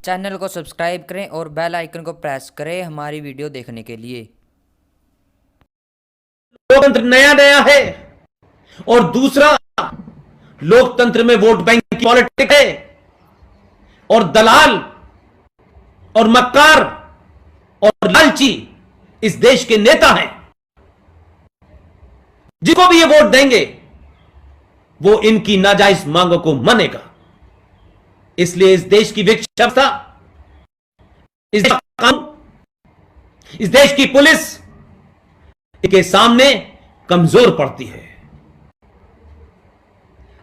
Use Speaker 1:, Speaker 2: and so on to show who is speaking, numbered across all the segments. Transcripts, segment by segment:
Speaker 1: Channel को subscribe करें और बेल आइकन को प्रेस करें हमारी वीडियो देखने के लिए।
Speaker 2: लोकतंत्र नया नया है और दूसरा लोकतंत्र में वोट बैंक की पॉलिटिक्स है और दलाल और मक्कार और लालची इस देश के नेता हैं। जिसको भी ये वोट देंगे वो इनकी नाजायज मांगों को मानेगा। इसलिए इस देश की विपक्ष व्यवस्था, इस देश का कानून, इस देश की पुलिस के सामने कमजोर पड़ती है।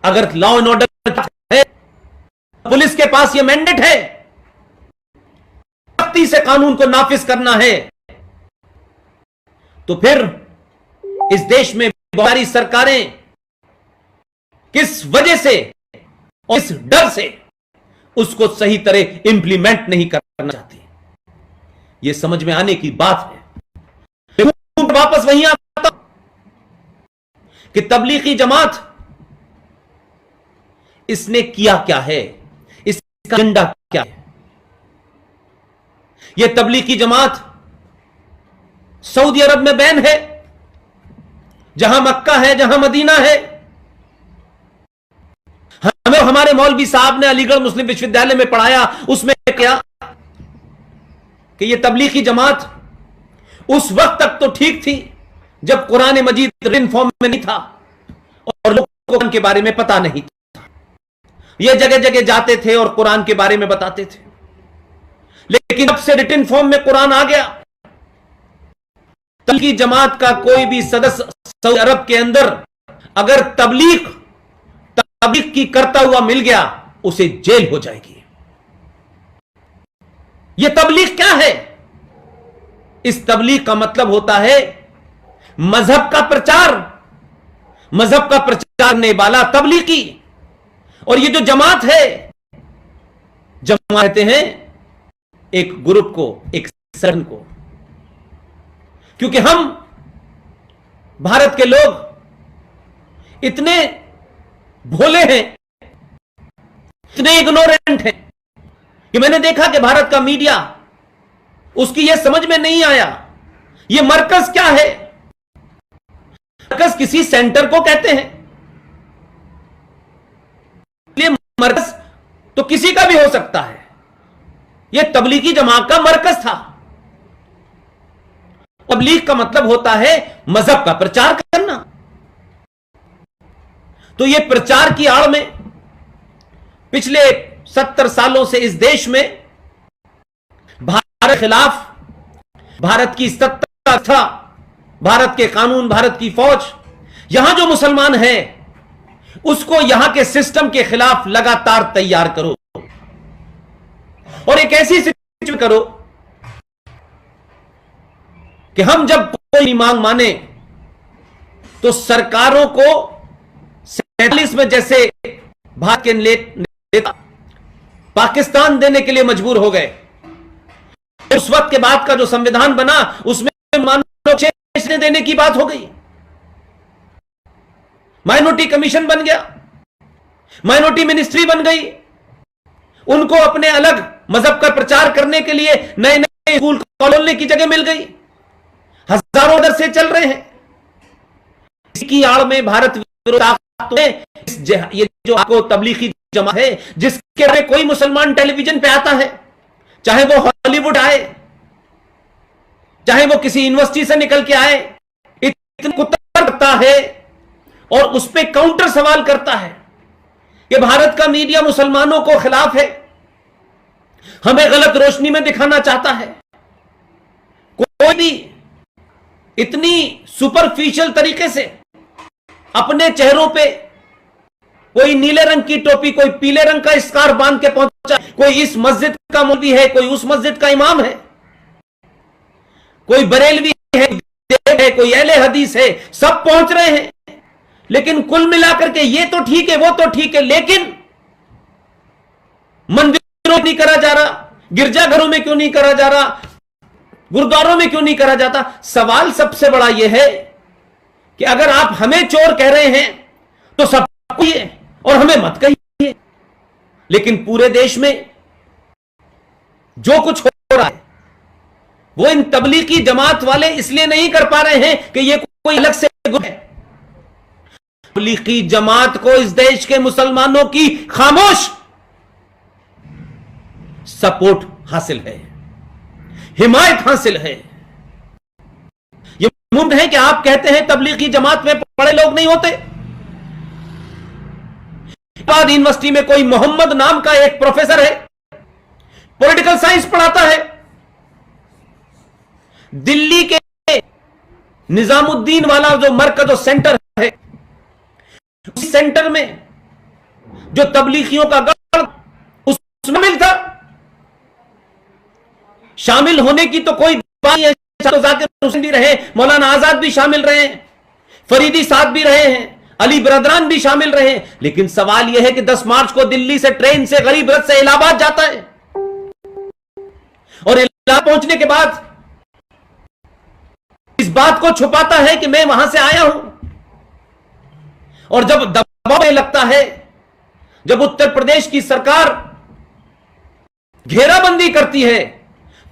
Speaker 2: अगर लॉ एंड ऑर्डर है, पुलिस के पास यह मैंडेट है सख्ती से कानून को नाफिज करना है, तो फिर इस देश में बहुत सारी सरकारें किस वजह से और इस डर से उसको सही तरह इंप्लीमेंट नहीं करना चाहती, यह समझ में आने की बात है। वापस वहीं आता कि तबलीगी जमात इसने किया क्या है, इसका एजेंडा क्या है। यह तबलीगी जमात सऊदी अरब में बैन है, जहां मक्का है, जहां मदीना है। हमें हमारे मौलवी साहब ने अलीगढ़ मुस्लिम विश्वविद्यालय में पढ़ाया, उसमें क्या कि यह तबलीगी जमात उस वक्त तक तो ठीक थी जब कुरान मजीद रिटन फॉर्म में नहीं था और लोगों को कुरान के बारे में पता नहीं था। यह जगह जगह जाते थे और कुरान के बारे में बताते थे, लेकिन जब से रिटन फॉर्म में कुरान आ गया, तबलीगी जमात का कोई भी सदस्य सऊदी अरब के अंदर अगर तबलीग की करता हुआ मिल गया, उसे जेल हो जाएगी। यह तबलीग क्या है? इस तबलीग का मतलब होता है मजहब का प्रचार, मजहब का प्रचार करने वाला तबलीगी। और ये जो जमात है, जमात कहते हैं एक ग्रुप को, एक संगठन को, क्योंकि हम भारत के लोग इतने भोले हैं, इतने इग्नोरेंट हैं कि मैंने देखा कि भारत का मीडिया उसकी यह समझ में नहीं आया यह मरकज क्या है। मरकज किसी सेंटर को कहते हैं, ये मरकज तो किसी का भी हो सकता है। यह तबलीगी जमात का मरकज था। तबलीग का मतलब होता है मजहब का प्रचार करना। तो यह प्रचार की आड़ में पिछले 70 सालों से इस देश में भारत के खिलाफ, भारत की सत्ता था, भारत के कानून, भारत की फौज, यहां जो मुसलमान है उसको यहां के सिस्टम के खिलाफ लगातार तैयार करो और एक ऐसी सिचुएशन करो कि हम जब कोई मांग माने तो सरकारों को 47 में जैसे भारत के नेता पाकिस्तान देने के लिए मजबूर हो गए। उस वक्त के बाद का जो संविधान बना उसमें मानव देने की बात हो गई, माइनॉरिटी कमीशन बन गया, माइनॉरिटी मिनिस्ट्री बन गई, उनको अपने अलग मजहब का प्रचार करने के लिए नए नए स्कूल खोलने की जगह मिल गई। हजारों दर से चल रहे हैं। इसकी आड़ में भारत ये जो आपको तबलीगी जमात है, जिसके बारे कोई मुसलमान टेलीविजन पे आता है, चाहे वो हॉलीवुड आए, चाहे वो किसी यूनिवर्सिटी से निकल के आए, इतना कुत्ता करता है और उस पर काउंटर सवाल करता है कि भारत का मीडिया मुसलमानों को खिलाफ है, हमें गलत रोशनी में दिखाना चाहता है। कोई भी इतनी सुपरफिशियल तरीके से अपने चेहरों पे कोई नीले रंग की टोपी, कोई पीले रंग का स्कार्फ बांध के पहुंचा, कोई इस मस्जिद का मौलवी है, कोई उस मस्जिद का इमाम है, कोई बरेलवी है, कोई अहले हदीस है, सब पहुंच रहे हैं। लेकिन कुल मिलाकर के ये तो ठीक है, वो तो ठीक है, लेकिन मंदिरों में नहीं करा जा रहा, गिरजाघरों में क्यों नहीं करा जा रहा, गुरुद्वारों में क्यों नहीं करा जाता। सवाल सबसे बड़ा यह है कि अगर आप हमें चोर कह रहे हैं तो सब कहिए और हमें मत कहिए। लेकिन पूरे देश में जो कुछ हो रहा है वो इन तबलीगी जमात वाले इसलिए नहीं कर पा रहे हैं कि ये कोई अलग से गुण है। तबलीगी जमात को इस देश के मुसलमानों की खामोश सपोर्ट हासिल है, हिमायत हासिल है। यह मुमकिन है कि आप कहते हैं तबलीगी जमात में पढ़े लोग नहीं होते। बाद यूनिवर्सिटी में कोई मोहम्मद नाम का एक प्रोफेसर है, पॉलिटिकल साइंस पढ़ाता है। दिल्ली के निजामुद्दीन वाला जो मरकज सेंटर है, उस सेंटर में जो तबलीगियों का गढ़ उसमें शामिल था। शामिल होने की तो कोई बात नहीं है, तो जाकिर हुसैन भी रहे, मौलाना आजाद भी शामिल रहे हैं, फरीदी साहब भी रहे हैं, अली ब्रदरान भी शामिल रहे हैं। लेकिन सवाल यह है कि 10 मार्च को दिल्ली से ट्रेन से गरीब रथ से इलाहाबाद जाता है और इलाहाबाद पहुंचने के बाद इस बात को छुपाता है कि मैं वहां से आया हूं। और जब दबाव में लगता है, जब उत्तर प्रदेश की सरकार घेराबंदी करती है,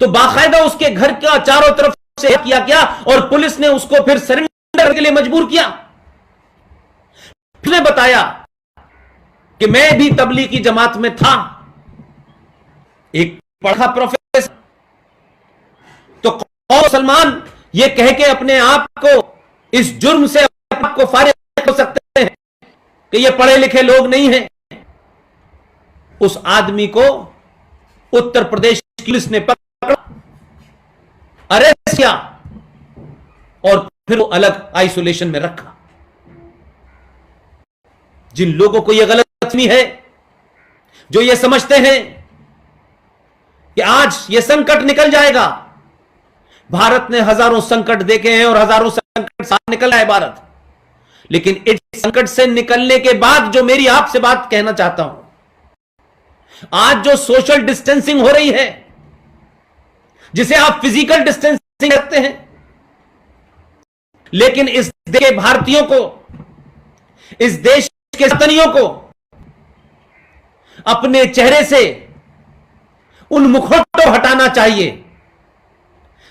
Speaker 2: तो बाकायदा उसके घर का चारों तरफ से किया गया और पुलिस ने उसको फिर सरेंडर के लिए मजबूर किया। उसने बताया कि मैं भी तबलीगी जमात में था, एक पढ़ा प्रोफेसर। तो कौन मुसलमान ये कह के अपने आप को इस जुर्म से आपको फारिग हो सकते हैं कि ये पढ़े लिखे लोग नहीं हैं। उस आदमी को उत्तर प्रदेश पुलिस ने पकड़ा, अरेस्ट किया और फिर वो अलग आइसोलेशन में रखा। जिन लोगों को यह गलतफहमी है, जो ये समझते हैं कि आज ये संकट निकल जाएगा, भारत ने हजारों संकट देखे हैं और हजारों संकट से निकला है भारत। लेकिन इस संकट से निकलने के बाद जो मेरी आपसे बात कहना चाहता हूं, आज जो सोशल डिस्टेंसिंग हो रही है, जिसे आप फिजिकल डिस्टेंसिंग कहते हैं, लेकिन इस देश के भारतीयों को, इस देश के वतनियों को अपने चेहरे से उन मुखौटों हटाना चाहिए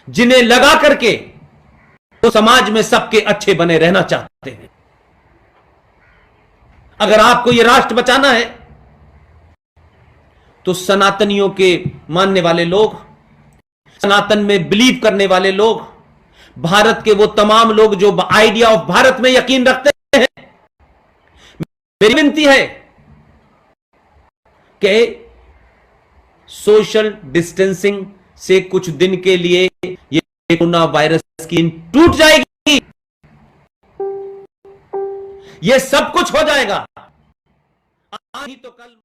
Speaker 2: जिन्हें लगा करके वो समाज में सबके अच्छे बने रहना चाहते हैं। अगर आपको यह राष्ट्र बचाना है तो सनातनियों के मानने वाले लोग, सनातन में बिलीव करने वाले लोग, भारत के वो तमाम लोग जो आइडिया ऑफ भारत में यकीन रखते हैं, मेरी विनती है कि सोशल डिस्टेंसिंग से कुछ दिन के लिए ये कोरोना वायरस की टूट जाएगी, ये सब कुछ हो जाएगा। आज ही तो कल